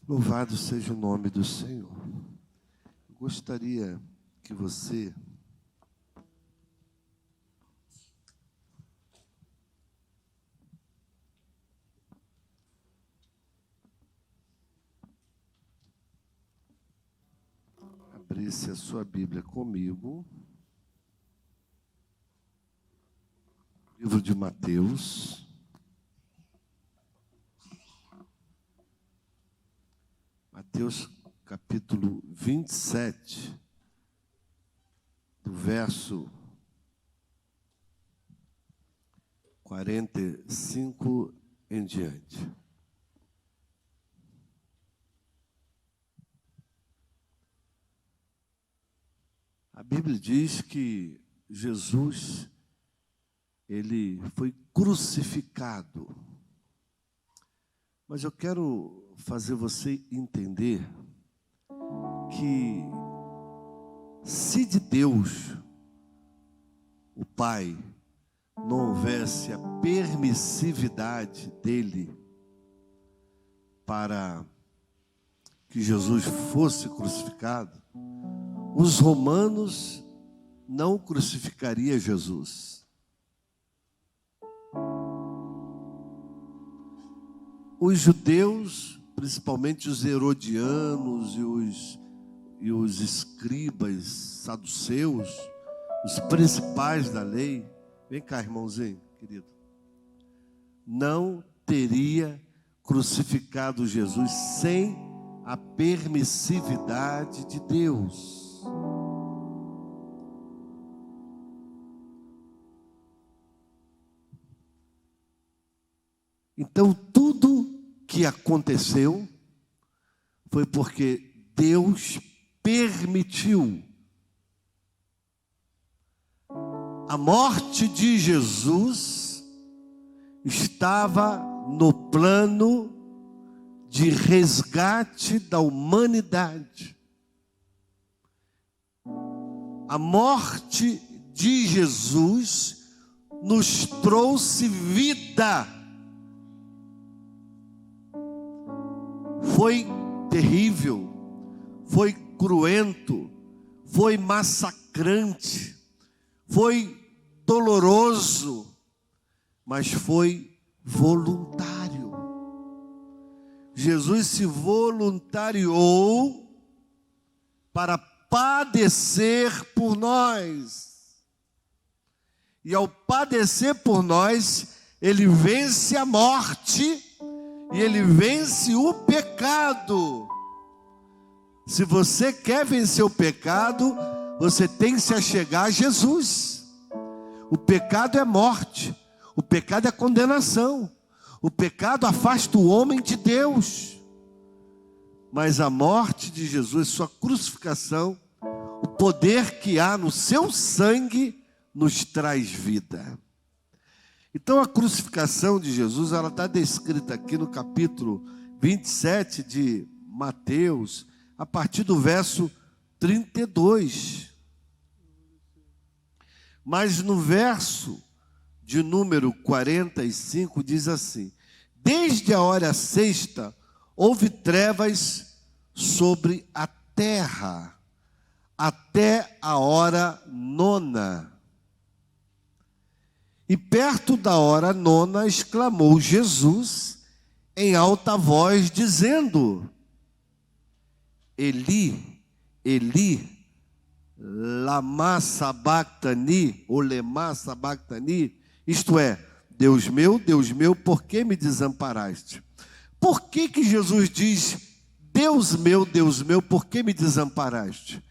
Louvado seja o nome do Senhor. Eu gostaria que você abrisse a sua Bíblia comigo, livro de Mateus, Mateus capítulo 27, do verso 45 em diante. A Bíblia diz que Jesus, ele foi crucificado. Mas eu quero fazer você entender que se de Deus, o Pai, não houvesse a permissividade dele para que Jesus fosse crucificado, os romanos não crucificariam Jesus. Os judeus, principalmente os herodianos e os escribas saduceus, os principais da lei, vem cá, irmãozinho, querido, não teria crucificado Jesus sem a permissividade de Deus. Então, tudo que aconteceu foi porque Deus permitiu. A morte de Jesus estava no plano de resgate da humanidade. A morte de Jesus nos trouxe vida. Foi terrível, foi cruento, foi massacrante, foi doloroso, mas foi voluntário. Jesus se voluntariou para padecer por nós. E ao padecer por nós, ele vence a morte e ele vence o pecado. Se você quer vencer o pecado, você tem que se achegar a Jesus. O pecado é morte, o pecado é condenação, o pecado afasta o homem de Deus. Mas a morte de Jesus, sua crucificação, o poder que há no seu sangue, nos traz vida. Então a crucificação de Jesus, ela está descrita aqui no capítulo 27 de Mateus, a partir do verso 32. Mas no verso de número 45 diz assim: desde a hora sexta houve trevas sobre a terra, até a hora nona. E perto da hora nona exclamou Jesus em alta voz, dizendo: Eli, Eli, lama sabactani, ou lema sabactani, isto é, Deus meu, por que me desamparaste? Por que Jesus diz, Deus meu, por que me desamparaste?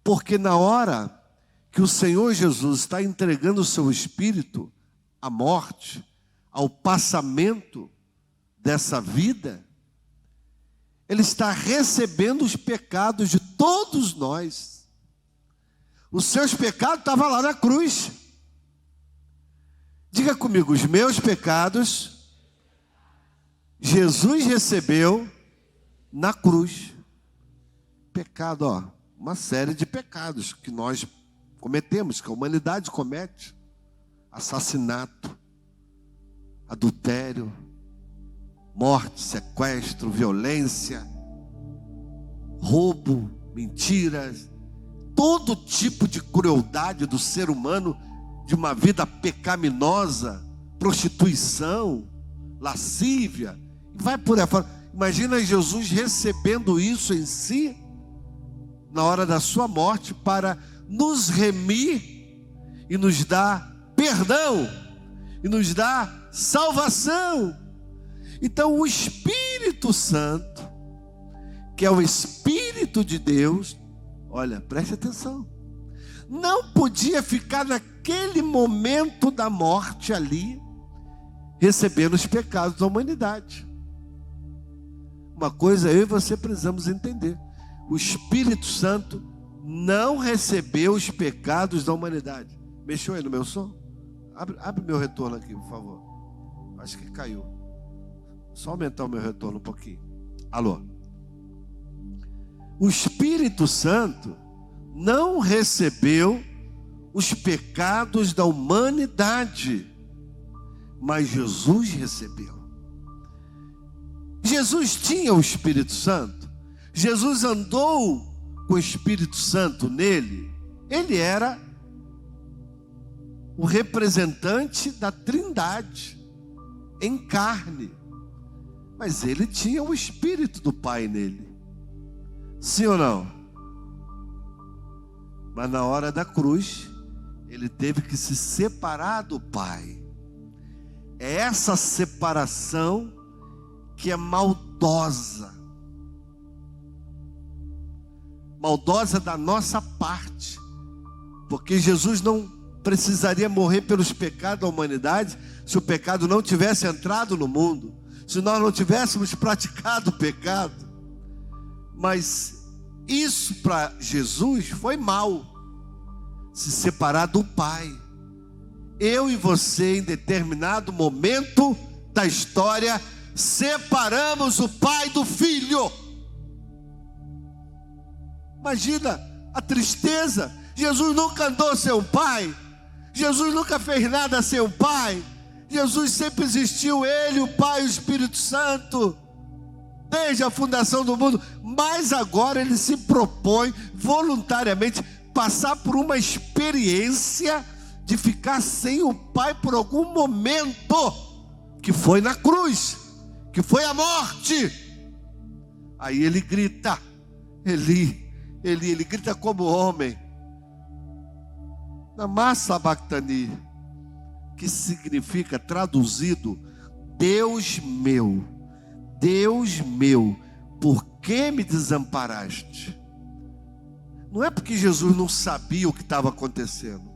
Porque na hora que o Senhor Jesus está entregando o seu espírito à morte, ao passamento dessa vida, ele está recebendo os pecados de todos nós. Os seus pecados estavam lá na cruz. Diga comigo, os meus pecados, Jesus recebeu na cruz. Pecado, ó, uma série de pecados que nós cometemos, que a humanidade comete. Assassinato, adultério, morte, sequestro, violência, roubo, mentiras, todo tipo de crueldade do ser humano, de uma vida pecaminosa, prostituição, lascívia, e vai por aí fora. Imagina Jesus recebendo isso em si, na hora da sua morte, para nos remir e nos dar perdão, e nos dar salvação. Então o Espírito Santo, que é o Espírito de Deus, olha, preste atenção, não podia ficar naquele momento da morte ali, recebendo os pecados da humanidade. Uma coisa eu e você precisamos entender: o Espírito Santo não recebeu os pecados da humanidade. Mexeu aí no meu som? Abre meu retorno aqui, por favor. Acho que caiu. Só aumentar o meu retorno um pouquinho. Alô? O Espírito Santo não recebeu os pecados da humanidade, mas Jesus recebeu. Jesus tinha o Espírito Santo. Jesus andou com o Espírito Santo nele. Ele era o representante da Trindade em carne, mas ele tinha o Espírito do Pai nele. Sim ou não? Mas na hora da cruz, ele teve que se separar do Pai. É essa separação que é maldosa. Maldosa da nossa parte. Porque Jesus não precisaria morrer pelos pecados da humanidade se o pecado não tivesse entrado no mundo, se nós não tivéssemos praticado o pecado. Mas isso para Jesus foi mal, se separar do Pai. Eu e você, em determinado momento da história, separamos o Pai do Filho. Imagina a tristeza. Jesus nunca andou sem o Pai. Jesus nunca fez nada sem o Pai. Jesus sempre existiu, Ele, o Pai e o Espírito Santo, desde a fundação do mundo. Mas agora Ele se propõe voluntariamente passar por uma experiência de ficar sem o Pai por algum momento, que foi na cruz, que foi a morte. Aí Ele grita, Ele grita como homem, Lama sabachthani, que significa, traduzido, Deus meu, por que me desamparaste? Não é porque Jesus não sabia o que estava acontecendo.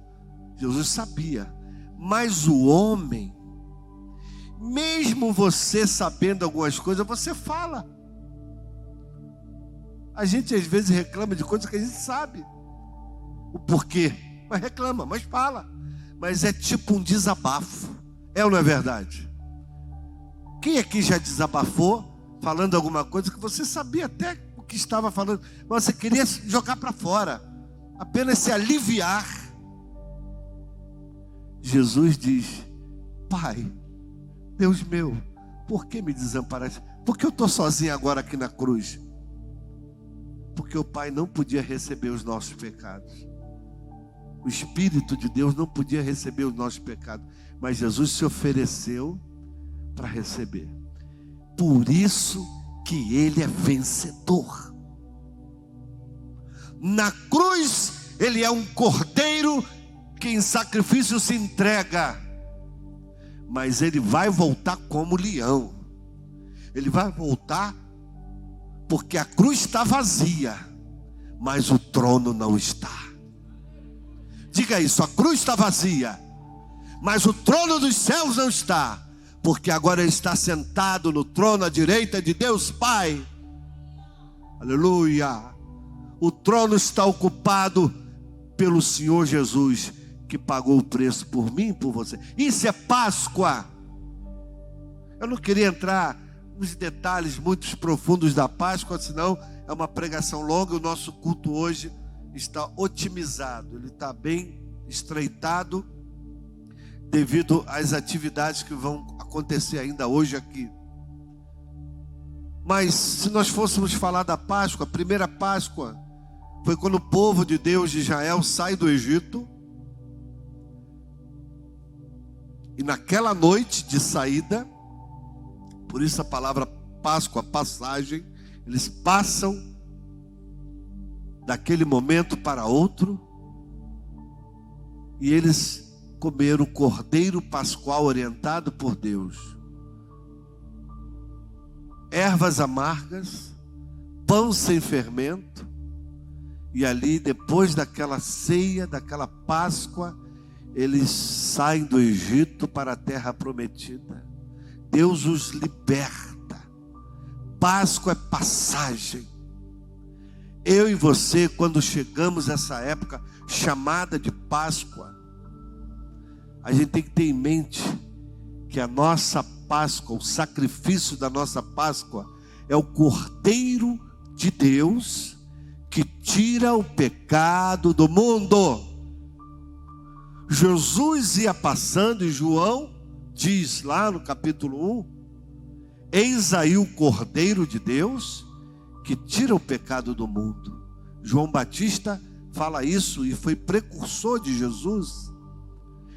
Jesus sabia. Mas o homem, mesmo você sabendo algumas coisas, você fala. A gente às vezes reclama de coisas que a gente sabe o porquê, mas reclama, mas fala. Mas é tipo um desabafo. É ou não é verdade? Quem aqui já desabafou falando alguma coisa que você sabia até o que estava falando, mas você queria jogar para fora, apenas se aliviar? Jesus diz: Pai, Deus meu, por que me desamparaste? Por que eu estou sozinho agora aqui na cruz? Porque o Pai não podia receber os nossos pecados. O Espírito de Deus não podia receber os nossos pecados, mas Jesus se ofereceu para receber. Por isso que Ele é vencedor. Na cruz, Ele é um cordeiro que em sacrifício se entrega, mas Ele vai voltar como leão. Ele vai voltar porque a cruz está vazia, mas o trono não está. Diga isso: a cruz está vazia, mas o trono dos céus não está, porque agora Ele está sentado no trono à direita de Deus Pai. Aleluia! O trono está ocupado pelo Senhor Jesus, que pagou o preço por mim e por você. Isso é Páscoa. Eu não queria entrar nos detalhes muito profundos da Páscoa, senão é uma pregação longa. O nosso culto hoje está otimizado, ele está bem estreitado, devido às atividades que vão acontecer ainda hoje aqui. Mas se nós fôssemos falar da Páscoa, a primeira Páscoa foi quando o povo de Deus de Israel sai do Egito. E naquela noite de saída, por isso a palavra Páscoa, passagem, eles passam daquele momento para outro, e eles comeram o cordeiro pascual orientado por Deus. Ervas amargas, pão sem fermento, e ali depois daquela ceia, daquela Páscoa, eles saem do Egito para a terra prometida. Deus os liberta. Páscoa é passagem. Eu e você, quando chegamos a essa época chamada de Páscoa, a gente tem que ter em mente que a nossa Páscoa, o sacrifício da nossa Páscoa, é o Cordeiro de Deus que tira o pecado do mundo. Jesus ia passando e João diz lá no capítulo 1, eis aí o Cordeiro de Deus que tira o pecado do mundo. João Batista fala isso e foi precursor de Jesus.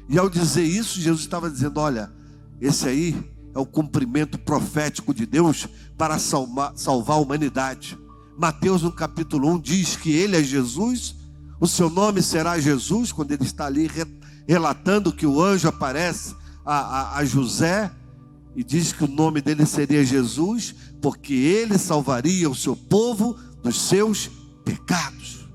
E ao dizer isso, Jesus estava dizendo, olha, esse aí é o cumprimento profético de Deus para salvar a humanidade. Mateus no capítulo 1 diz que ele é Jesus, o seu nome será Jesus, quando ele está ali relatando que o anjo aparece a José e diz que o nome dele seria Jesus, porque ele salvaria o seu povo dos seus pecados.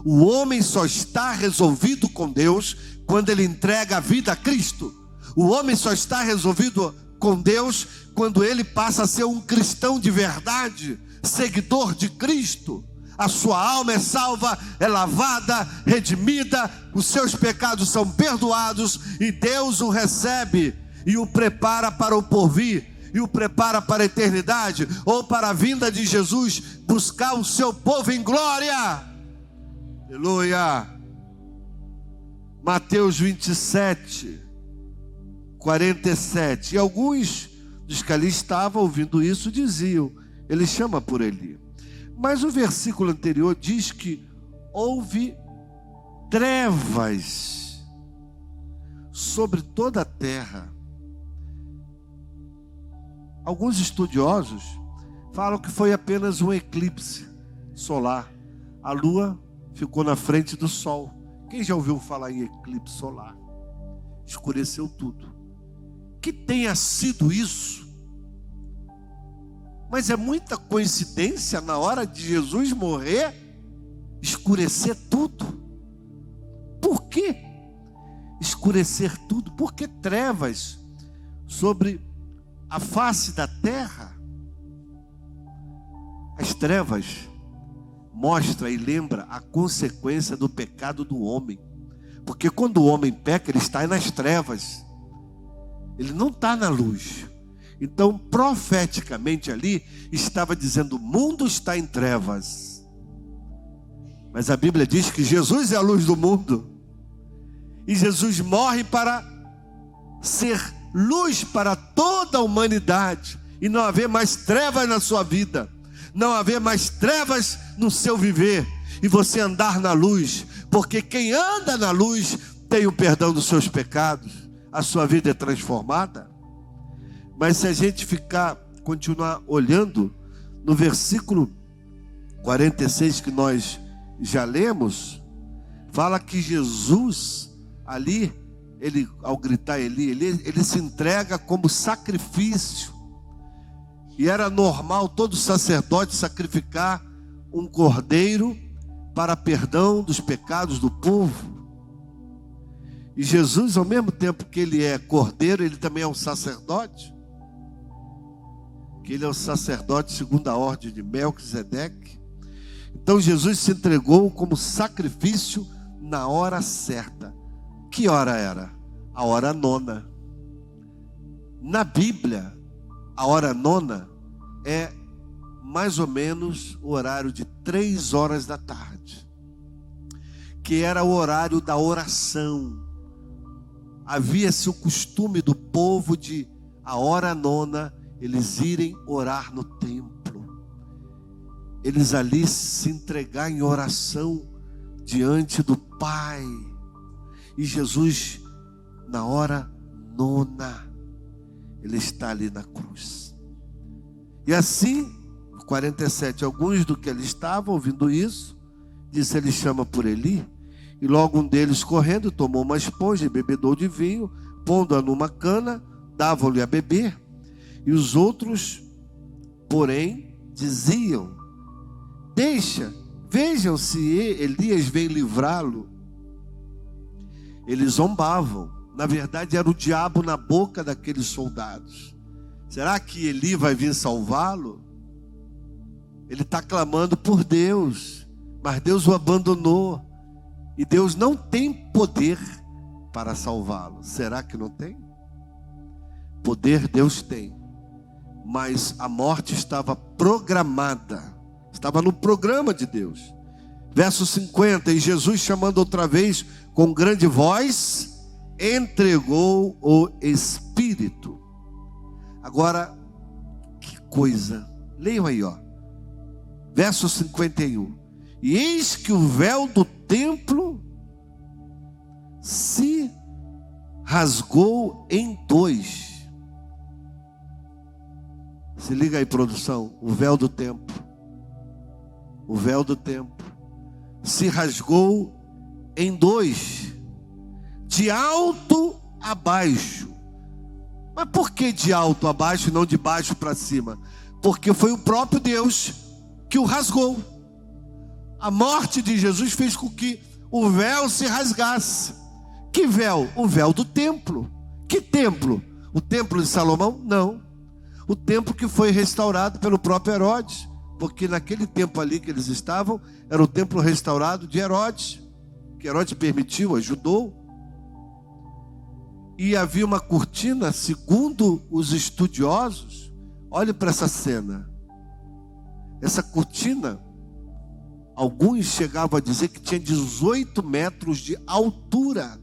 O homem só está resolvido com Deus quando ele entrega a vida a Cristo. O homem só está resolvido com Deus quando ele passa a ser um cristão de verdade, seguidor de Cristo. A sua alma é salva, é lavada, redimida, os seus pecados são perdoados e Deus o recebe e o prepara para o porvir, e o prepara para a eternidade, ou para a vinda de Jesus, buscar o seu povo em glória. Aleluia. Mateus 27, 47. E alguns dos que ali estavam ouvindo isso diziam, ele chama por Eli. Mas o versículo anterior diz que houve trevas sobre toda a terra. Alguns estudiosos falam que foi apenas um eclipse solar. A lua ficou na frente do sol. Quem já ouviu falar em eclipse solar? Escureceu tudo. Que tenha sido isso. Mas é muita coincidência na hora de Jesus morrer, escurecer tudo. Por que escurecer tudo? Por que trevas sobre a face da terra? As trevas mostram e lembram a consequência do pecado do homem. Porque quando o homem peca, ele está nas trevas. Ele não está na luz. Então, profeticamente ali, estava dizendo, o mundo está em trevas. Mas a Bíblia diz que Jesus é a luz do mundo. E Jesus morre para ser luz para toda a humanidade. E não haver mais trevas na sua vida. Não haver mais trevas no seu viver. E você andar na luz. Porque quem anda na luz tem o perdão dos seus pecados. A sua vida é transformada. Mas se a gente continuar olhando no versículo 46 que nós já lemos, fala que Jesus ali, ao gritar ele se entrega como sacrifício. E era normal todo sacerdote sacrificar um cordeiro para perdão dos pecados do povo. E Jesus, ao mesmo tempo que ele é cordeiro, ele também é um sacerdote. Que ele é o sacerdote segundo a ordem de Melquisedeque. Então Jesus se entregou como sacrifício na hora certa. Que hora era? A hora nona. Na Bíblia, a hora nona é mais ou menos o horário de 3 horas da tarde, que era o horário da oração. Havia-se o costume do povo de, a hora nona, eles irem orar no templo. eles ali se entregar em oração diante do Pai. E Jesus, na hora nona, ele está ali na cruz. E assim, 47, alguns do que ali estavam ouvindo isso, disse: ele chama por Eli. E logo um deles, correndo, tomou uma esponja e bebedou de vinho, pondo-a numa cana, davam-lhe a beber. E os outros, porém, diziam: deixa, vejam se Elias vem livrá-lo. Eles zombavam. Na verdade, era o diabo na boca daqueles soldados. Será que Eli vai vir salvá-lo? Ele está clamando por Deus, mas Deus o abandonou. E Deus não tem poder para salvá-lo. Será que não tem? Poder Deus tem. Mas a morte estava programada. Estava no programa de Deus. Verso 50. E Jesus, chamando outra vez com grande voz, entregou o Espírito. Agora, que coisa. Leiam aí, ó. Verso 51. E eis que o véu do templo se rasgou em dois. Se liga aí, produção. O véu do templo. O véu do templo se rasgou em dois, de alto a baixo. Mas por que de alto a baixo e não de baixo para cima? Porque foi o próprio Deus que o rasgou. A morte de Jesus fez com que o véu se rasgasse. Que véu? O véu do templo. Que templo? O templo de Salomão? Não. O templo que foi restaurado pelo próprio Herodes. Porque naquele tempo ali que eles estavam, era o templo restaurado de Herodes. Que Herodes permitiu, ajudou. E havia uma cortina, segundo os estudiosos. Olhe para essa cena. Essa cortina, alguns chegavam a dizer que tinha 18 metros de altura.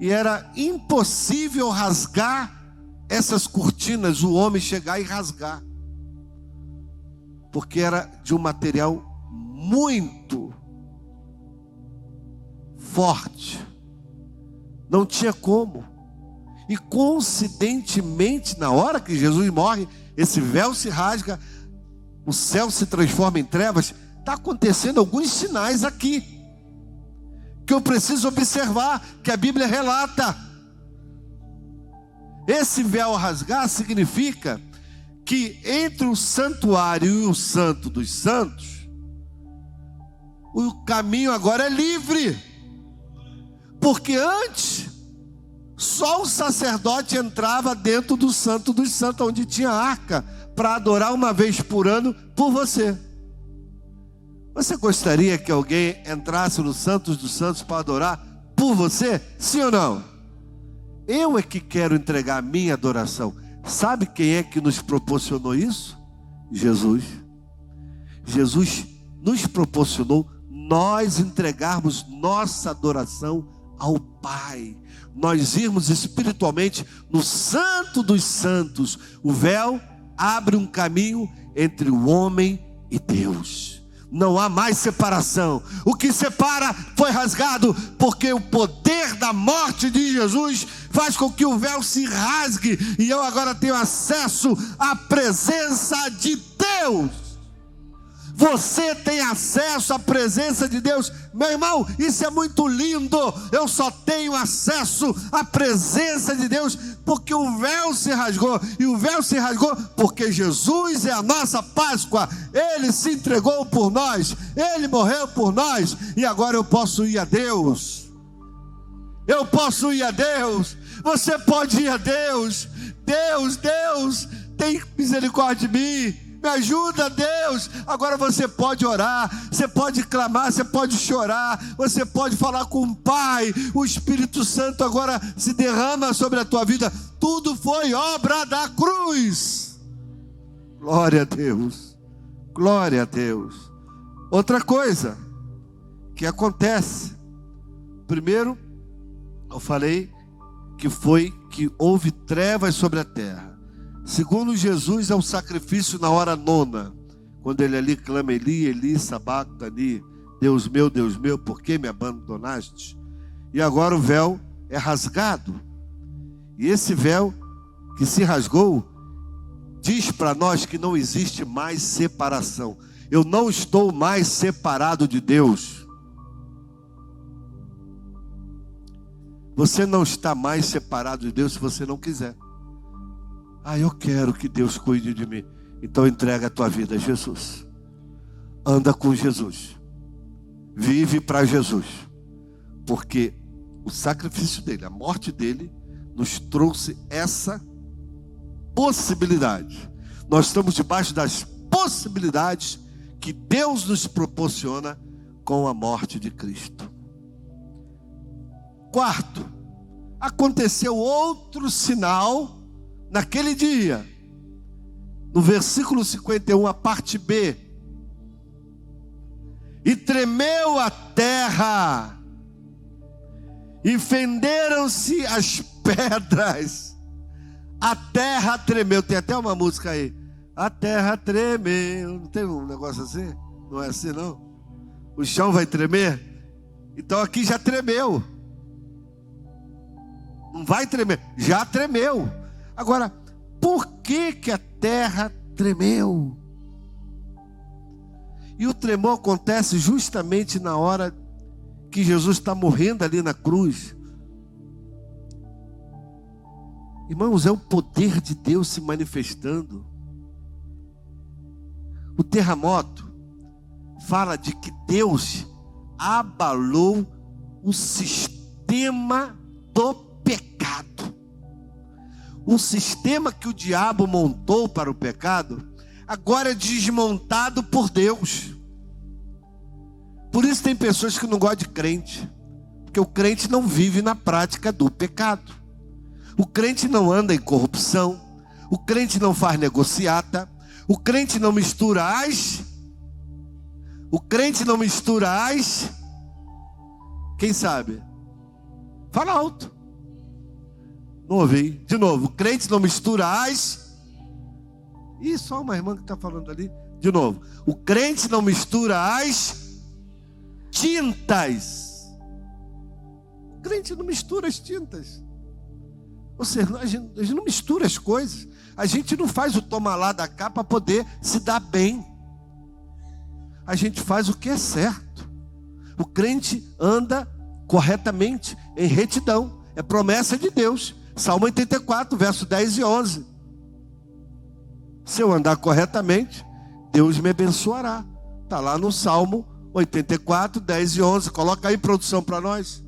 E era impossível rasgar essas cortinas, o homem chegar e rasgar. Porque era de um material muito forte. Não tinha como. E coincidentemente, na hora que Jesus morre, esse véu se rasga, o céu se transforma em trevas. Está acontecendo alguns sinais aqui, que eu preciso observar, que a Bíblia relata. Esse véu rasgar significa que entre o santuário e o santo dos santos, o caminho agora é livre. Porque antes, só o sacerdote entrava dentro do santo dos santos, onde tinha arca, para adorar uma vez por ano por você. Você gostaria que alguém entrasse no Santos dos Santos para adorar por você? Sim ou não? Eu é que quero entregar a minha adoração. Sabe quem é que nos proporcionou isso? Jesus. Jesus nos proporcionou nós entregarmos nossa adoração ao Pai. Nós irmos espiritualmente no Santo dos Santos. O véu abre um caminho entre o homem e Deus. Não há mais separação. O que separa foi rasgado, porque o poder da morte de Jesus faz com que o véu se rasgue, e eu agora tenho acesso à presença de Deus. Você tem acesso à presença de Deus. Meu irmão, isso é muito lindo. Eu só tenho acesso à presença de Deus porque o véu se rasgou. E o véu se rasgou porque Jesus é a nossa Páscoa. Ele se entregou por nós. Ele morreu por nós. E agora eu posso ir a Deus. Eu posso ir a Deus. Você pode ir a Deus. Deus, tem misericórdia de mim. Me ajuda, Deus. Agora você pode orar, você pode clamar, você pode chorar, você pode falar com o Pai. O Espírito Santo agora se derrama sobre a tua vida. Tudo foi obra da cruz. Glória a Deus. Glória a Deus. Outra coisa que acontece. Primeiro, eu falei que foi que houve trevas sobre a terra. Segundo Jesus, é um sacrifício na hora nona, quando ele ali clama, Eli, Eli, sabactani, Deus meu, por que me abandonaste? E agora o véu é rasgado. E esse véu que se rasgou, diz para nós que não existe mais separação. Eu não estou mais separado de Deus. Você não está mais separado de Deus se você não quiser. Eu quero que Deus cuide de mim. Então entrega a tua vida a Jesus. Anda com Jesus. Vive para Jesus. Porque o sacrifício dele, a morte dele, nos trouxe essa possibilidade. Nós estamos debaixo das possibilidades que Deus nos proporciona com a morte de Cristo. Quarto, aconteceu outro sinal naquele dia. No versículo 51, a parte B. E tremeu a terra, e fenderam-se as pedras. A terra tremeu. Tem até uma música aí. A terra tremeu. Não tem um negócio assim? Não é assim não? O chão vai tremer? Então aqui já tremeu. Não vai tremer, já tremeu. Agora, por que que a terra tremeu? E o tremor acontece justamente na hora que Jesus está morrendo ali na cruz. Irmãos, é o poder de Deus se manifestando. O terremoto fala de que Deus abalou o sistema do pecado. O sistema que o diabo montou para o pecado, agora é desmontado por Deus. Por isso tem pessoas que não gostam de crente, porque o crente não vive na prática do pecado. O crente não anda em corrupção, o crente não faz negociata, o crente não mistura quem sabe? Fala alto. Não ouvi. De novo, o crente não mistura Ih, só uma irmã que está falando ali. De novo, o crente não mistura as tintas. O crente não mistura as tintas. Ou seja, a gente não mistura as coisas. A gente não faz o toma lá da cá para poder se dar bem. A gente faz o que é certo. O crente anda corretamente, em retidão. É promessa de Deus. Salmo 84, verso 10 e 11. Se eu andar corretamente, Deus me abençoará. Está lá no Salmo 84, 10 e 11. Coloca aí, produção, para nós.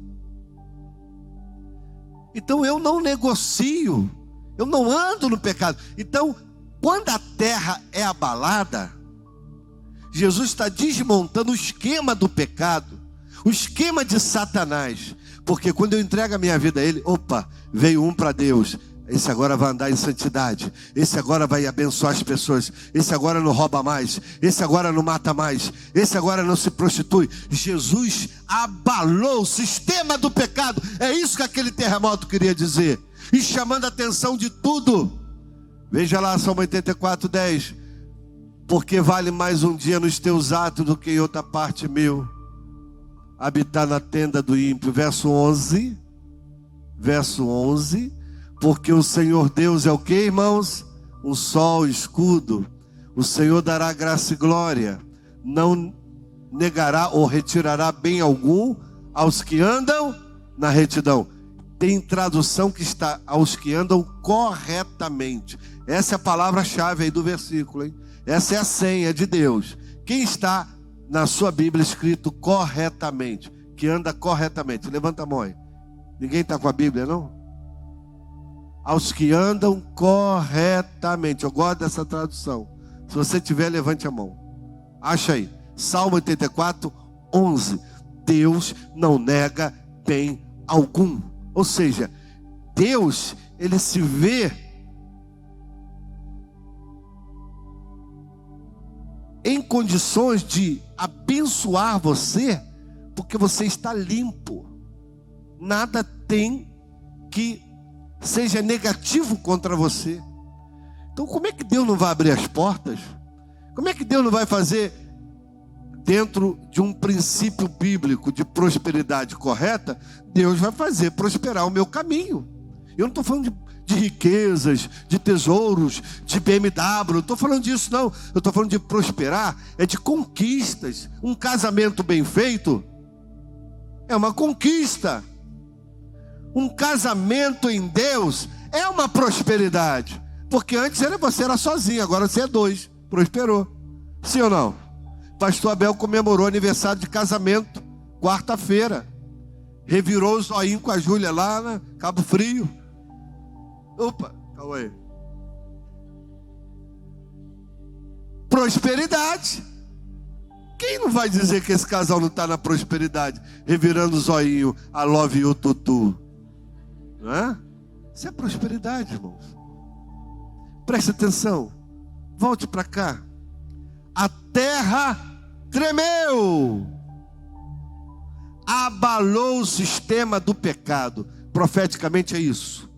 Então eu não negocio, eu não ando no pecado. Então, quando a terra é abalada, Jesus está desmontando o esquema do pecado, o esquema de Satanás. Porque quando eu entrego a minha vida a Ele, veio um para Deus. Esse agora vai andar em santidade. Esse agora vai abençoar as pessoas. Esse agora não rouba mais. Esse agora não mata mais. Esse agora não se prostitui. Jesus abalou o sistema do pecado. É isso que aquele terremoto queria dizer. E chamando a atenção de tudo. Veja lá, Salmo 84, 10. Porque vale mais um dia nos teus atos do que em outra parte mil. Habitar na tenda do ímpio. Verso 11. Porque o Senhor Deus é o que, irmãos? Um sol, escudo. O Senhor dará graça e glória. Não negará ou retirará bem algum aos que andam na retidão. Tem tradução que está aos que andam corretamente. Essa é a palavra-chave aí do versículo, hein? Essa é a senha de Deus. Quem está na sua Bíblia escrito corretamente? Que anda corretamente. Levanta a mão aí. Ninguém está com a Bíblia, não? Aos que andam corretamente. Eu gosto dessa tradução. Se você tiver, levante a mão. Acha aí. Salmo 84, 11. Deus não nega bem algum. Ou seja, Deus, Ele se vê em condições de abençoar você, porque você está limpo. Nada tem que seja negativo contra você. Então como é que Deus não vai abrir as portas? Como é que Deus não vai fazer dentro de um princípio bíblico de prosperidade correta? Deus vai fazer prosperar o meu caminho. Eu não estou falando de riquezas, de tesouros, de BMW, não estou falando disso não. Eu estou falando de prosperar, é de conquistas. Um casamento bem feito é uma conquista. Um casamento em Deus é uma prosperidade. Porque antes você era sozinho, agora você é dois. Prosperou. Sim ou não? Pastor Abel comemorou aniversário de casamento, quarta-feira. Revirou o zoinho com a Júlia lá na Cabo Frio. Opa, calma aí. Prosperidade. Quem não vai dizer que esse casal não está na prosperidade? Revirando o zoinho, I love you, tutu. Não é? Isso é prosperidade, irmãos. Preste atenção. Volte para cá. A terra tremeu. Abalou o sistema do pecado. Profeticamente é isso.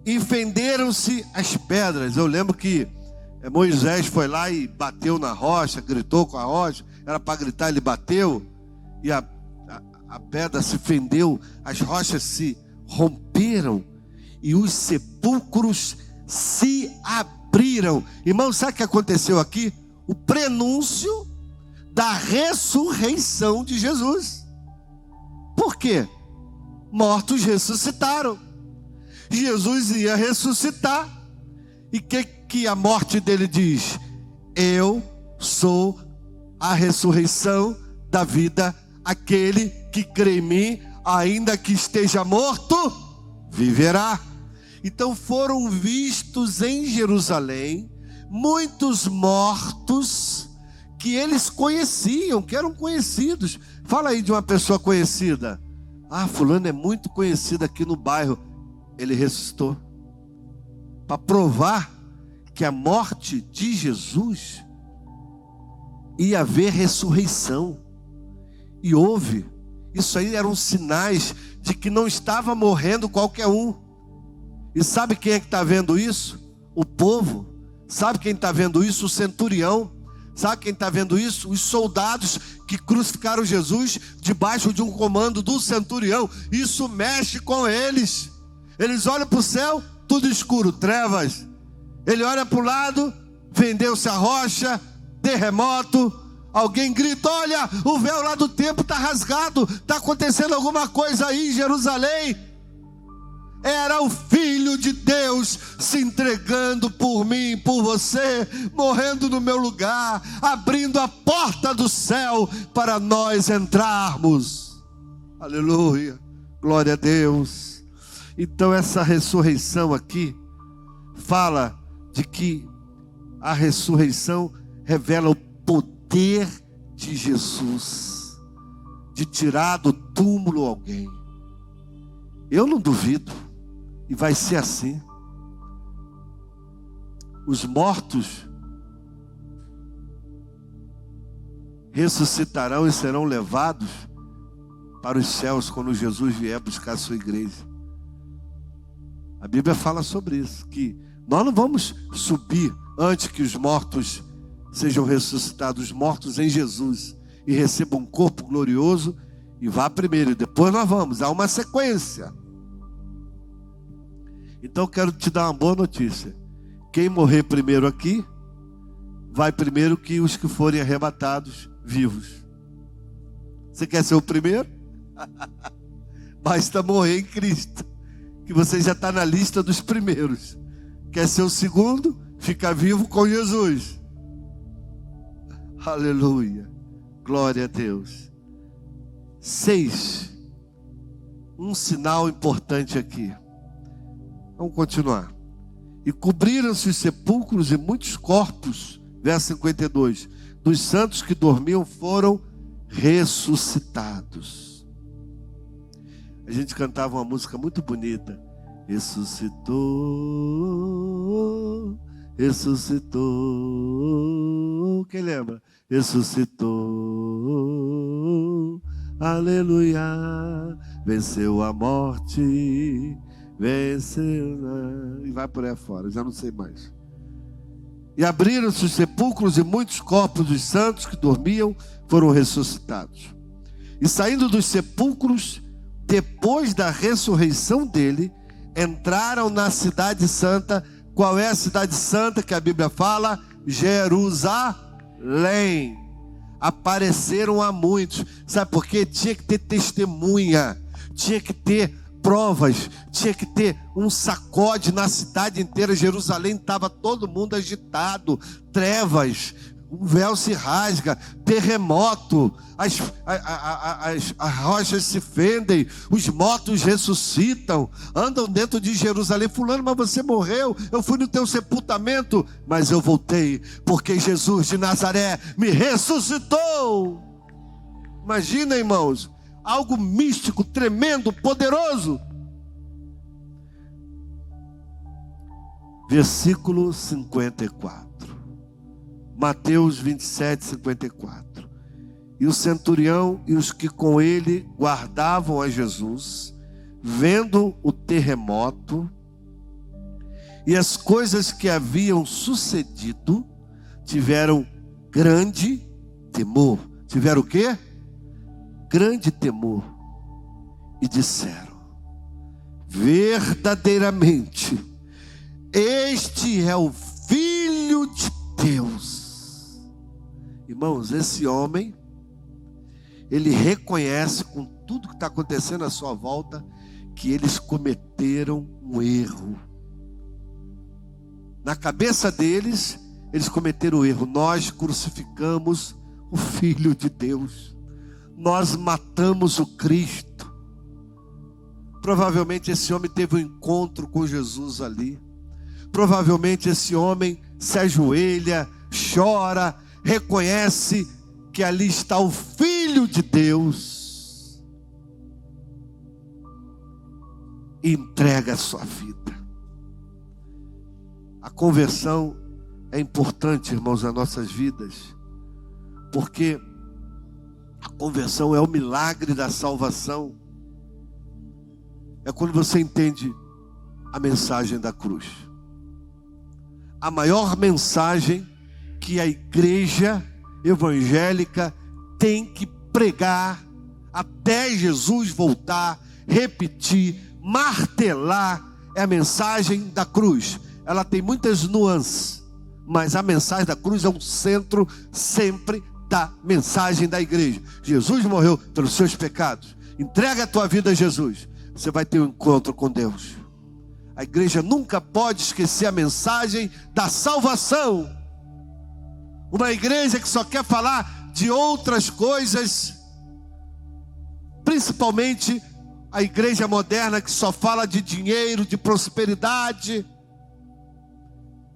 E fenderam-se as pedras. Eu lembro que Moisés foi lá e bateu na rocha, gritou com a rocha. Era para gritar, ele bateu. E a pedra se fendeu, as rochas se romperam. E os sepulcros se abriram. Irmão, sabe o que aconteceu aqui? O prenúncio da ressurreição de Jesus. Por quê? Mortos ressuscitaram. Jesus ia ressuscitar. E que a morte dele diz? Eu sou a ressurreição da vida. Aquele que crê em mim, ainda que esteja morto, viverá. Então foram vistos em Jerusalém muitos mortos que eles conheciam, que eram conhecidos. Fala aí de uma pessoa conhecida. Ah, fulano é muito conhecido aqui no bairro. Ele ressuscitou. Para provar que a morte de Jesus ia haver ressurreição. E houve. Isso aí eram sinais de que não estava morrendo qualquer um. E sabe quem é que está vendo isso? O povo. Sabe quem está vendo isso? O centurião. Sabe quem está vendo isso? Os soldados que crucificaram Jesus debaixo de um comando do centurião. Isso mexe com eles. Eles olham para o céu, tudo escuro, trevas. Ele olha para o lado, vendeu-se a rocha, terremoto. Alguém grita, olha, o véu lá do templo está rasgado. Está acontecendo alguma coisa aí em Jerusalém. Era o Filho de Deus se entregando por mim, por você, morrendo no meu lugar, abrindo a porta do céu para nós entrarmos. Aleluia, glória a Deus. Então essa ressurreição aqui fala de que a ressurreição revela o poder de Jesus, de tirar do túmulo alguém. Eu não duvido. E vai ser assim. Os mortos ressuscitarão e serão levados para os céus quando Jesus vier buscar a sua igreja. A Bíblia fala sobre isso, que nós não vamos subir antes que os mortos sejam ressuscitados, os mortos em Jesus, e recebam um corpo glorioso, e vá primeiro, e depois nós vamos. Há uma sequência. Então eu quero te dar uma boa notícia. Quem morrer primeiro aqui, vai primeiro que os que forem arrebatados vivos. Você quer ser o primeiro? Basta morrer em Cristo, que você já está na lista dos primeiros. Quer ser o segundo? Fica vivo com Jesus. Aleluia, glória a Deus. 6. Um sinal importante aqui. Vamos continuar. E cobriram-se os sepulcros e muitos corpos, verso 52, dos santos que dormiam foram ressuscitados. A gente cantava uma música muito bonita. Ressuscitou, ressuscitou. Quem lembra? Ressuscitou, aleluia, venceu a morte. Venceu, e vai por aí fora, já não sei mais. E abriram-se os sepulcros, e muitos corpos dos santos que dormiam foram ressuscitados. E saindo dos sepulcros, depois da ressurreição dele, entraram na cidade santa. Qual é a cidade santa que a Bíblia fala? Jerusalém. Apareceram a muitos. Sabe por quê? Tinha que ter testemunha, tinha que ter provas, tinha que ter um sacode na cidade inteira. Jerusalém estava todo mundo agitado, trevas, o véu se rasga, terremoto, as rochas se fendem, os mortos ressuscitam, andam dentro de Jerusalém. Fulano, mas você morreu, eu fui no teu sepultamento, mas eu voltei, porque Jesus de Nazaré me ressuscitou. Imagina, irmãos, algo místico, tremendo, poderoso. Versículo 54. Mateus 27, 54. E o centurião e os que com ele guardavam a Jesus, vendo o terremoto e as coisas que haviam sucedido, tiveram grande temor. Tiveram o quê? Grande temor. E disseram: verdadeiramente, este é o Filho de Deus. Irmãos, esse homem, ele reconhece com tudo que está acontecendo à sua volta, que eles cometeram um erro. Na cabeça deles, eles cometeram um erro. Nós crucificamos o Filho de Deus. Nós matamos o Cristo. Provavelmente esse homem teve um encontro com Jesus ali. Provavelmente esse homem se ajoelha, chora, reconhece que ali está o Filho de Deus e entrega a sua vida. A conversão é importante, irmãos, nas nossas vidas, porque a conversão é o milagre da salvação. É quando você entende a mensagem da cruz. A maior mensagem que a igreja evangélica tem que pregar até Jesus voltar, repetir, martelar, é a mensagem da cruz. Ela tem muitas nuances, mas a mensagem da cruz é o centro sempre da mensagem da igreja. Jesus morreu pelos seus pecados. Entrega a tua vida a Jesus, você vai ter um encontro com Deus. A igreja nunca pode esquecer a mensagem da salvação. Uma igreja que só quer falar de outras coisas, principalmente a igreja moderna que só fala de dinheiro, de prosperidade,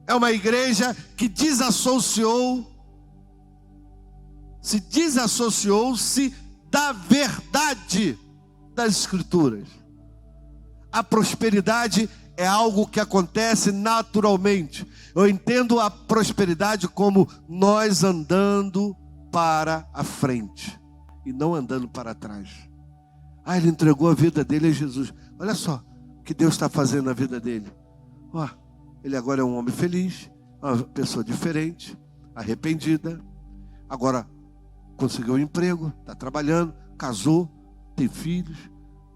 é uma igreja que desassociou-se da verdade das Escrituras. A prosperidade é algo que acontece naturalmente. Eu entendo a prosperidade como nós andando para a frente e não andando para trás. Ele entregou a vida dele a Jesus. Olha só o que Deus está fazendo na vida dele. Ele agora é um homem feliz, uma pessoa diferente, arrependida. Agora conseguiu um emprego, está trabalhando, casou, tem filhos.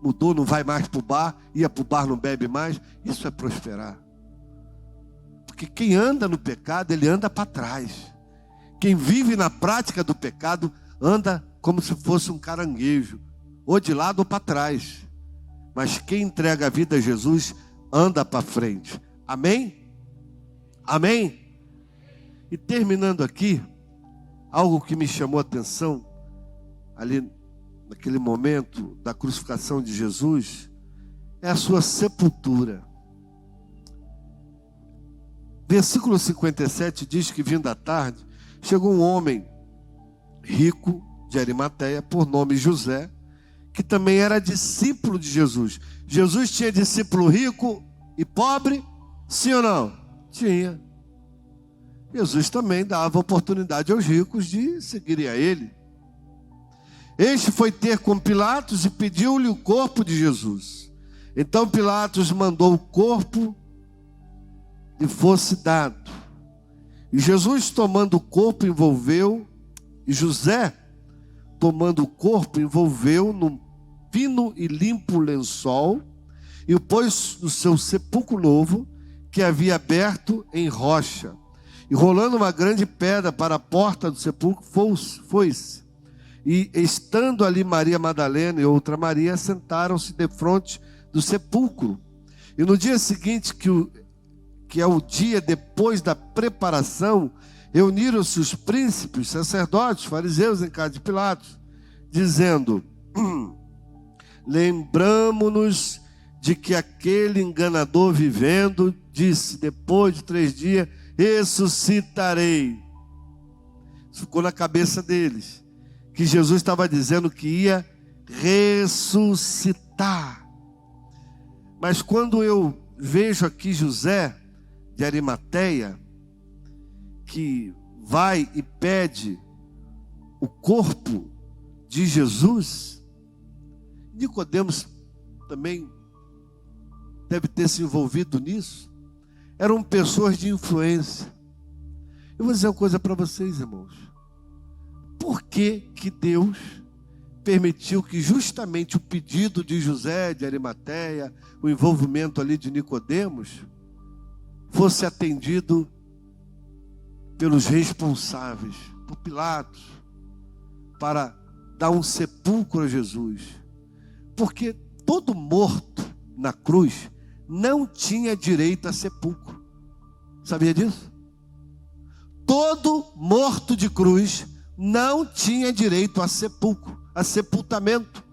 Mudou, não vai mais para o bar, ia para o bar, não bebe mais. Isso é prosperar. Porque quem anda no pecado, ele anda para trás. Quem vive na prática do pecado, anda como se fosse um caranguejo, ou de lado ou para trás. Mas quem entrega a vida a Jesus, anda para frente. Amém? Amém? E terminando aqui, algo que me chamou a atenção, ali naquele momento da crucificação de Jesus, é a sua sepultura. Versículo 57 diz que, vindo à tarde, chegou um homem rico de Arimateia, por nome José, que também era discípulo de Jesus. Jesus tinha discípulo rico e pobre? Sim ou não? Tinha. Jesus também dava oportunidade aos ricos de seguirem a ele. Este foi ter com Pilatos e pediu-lhe o corpo de Jesus. Então Pilatos mandou o corpo lhe fosse dado. E Jesus tomando o corpo envolveu, e José tomando o corpo envolveu num fino e limpo lençol, e o pôs no seu sepulcro novo, que havia aberto em rocha. E rolando uma grande pedra para a porta do sepulcro, foi-se. E estando ali Maria Madalena e outra Maria, sentaram-se defronte do sepulcro. E no dia seguinte, que é o dia depois da preparação, reuniram-se os príncipes, sacerdotes, fariseus em casa de Pilatos, dizendo: lembramo-nos de que aquele enganador vivendo disse: depois de 3 dias ressuscitarei. Isso ficou na cabeça deles, que Jesus estava dizendo que ia ressuscitar. Mas quando eu vejo aqui José de Arimateia, que vai e pede o corpo de Jesus, Nicodemos também deve ter se envolvido nisso. Eram pessoas de influência. Eu vou dizer uma coisa para vocês, irmãos. Por que Deus permitiu que justamente o pedido de José de Arimateia, o envolvimento ali de Nicodemos, fosse atendido pelos responsáveis, por Pilatos, para dar um sepulcro a Jesus? Porque todo morto na cruz não tinha direito a sepulcro. Sabia disso? Todo morto de cruz não tinha direito a sepulcro, a sepultamento.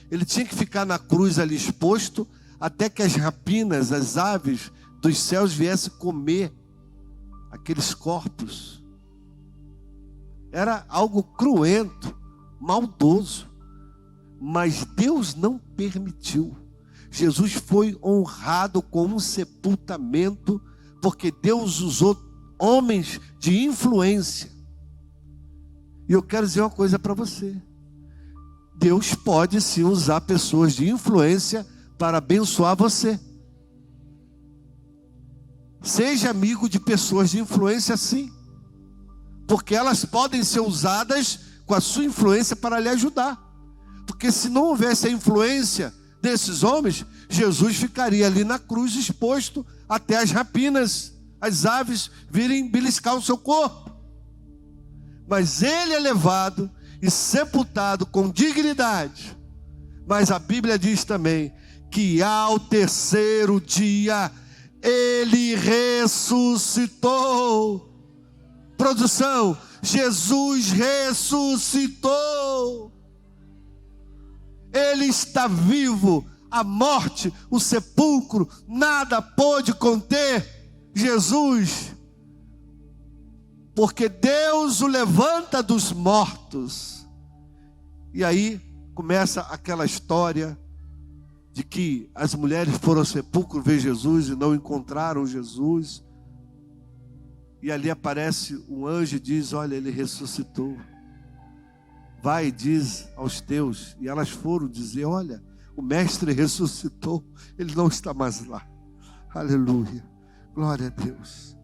Ele tinha que ficar na cruz ali exposto, até que as rapinas, as aves dos céus viessem comer aqueles corpos. Era algo cruento, maldoso, mas Deus não permitiu. Jesus foi honrado com um sepultamento, porque Deus usou homens de influência. E eu quero dizer uma coisa para você: Deus pode sim usar pessoas de influência para abençoar você. Seja amigo de pessoas de influência, sim, porque elas podem ser usadas com a sua influência para lhe ajudar. Porque se não houvesse a influência desses homens, Jesus ficaria ali na cruz exposto até as rapinas, as aves virem beliscar o seu corpo. Mas ele é levado e sepultado com dignidade. Mas a Bíblia diz também que ao terceiro dia ele ressuscitou. Produção, Jesus ressuscitou. Ele está vivo. A morte, o sepulcro, nada pôde conter Jesus, porque Deus o levanta dos mortos. E aí começa aquela história de que as mulheres foram ao sepulcro ver Jesus e não encontraram Jesus. E ali aparece um anjo e diz: olha, ele ressuscitou. Vai e diz aos teus. E elas foram dizer: olha, o mestre ressuscitou, ele não está mais lá. Aleluia, glória a Deus.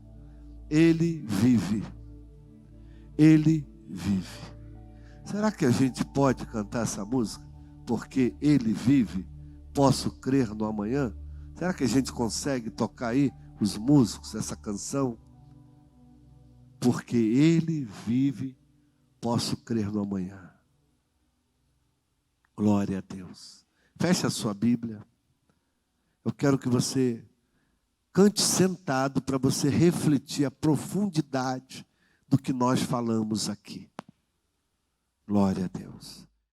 Ele vive. Ele vive. Será que a gente pode cantar essa música? Porque ele vive, posso crer no amanhã? Será que a gente consegue tocar aí, os músicos, essa canção? Porque ele vive, posso crer no amanhã. Glória a Deus. Feche a sua Bíblia. Eu quero que você cante sentado para você refletir a profundidade do que nós falamos aqui. Glória a Deus.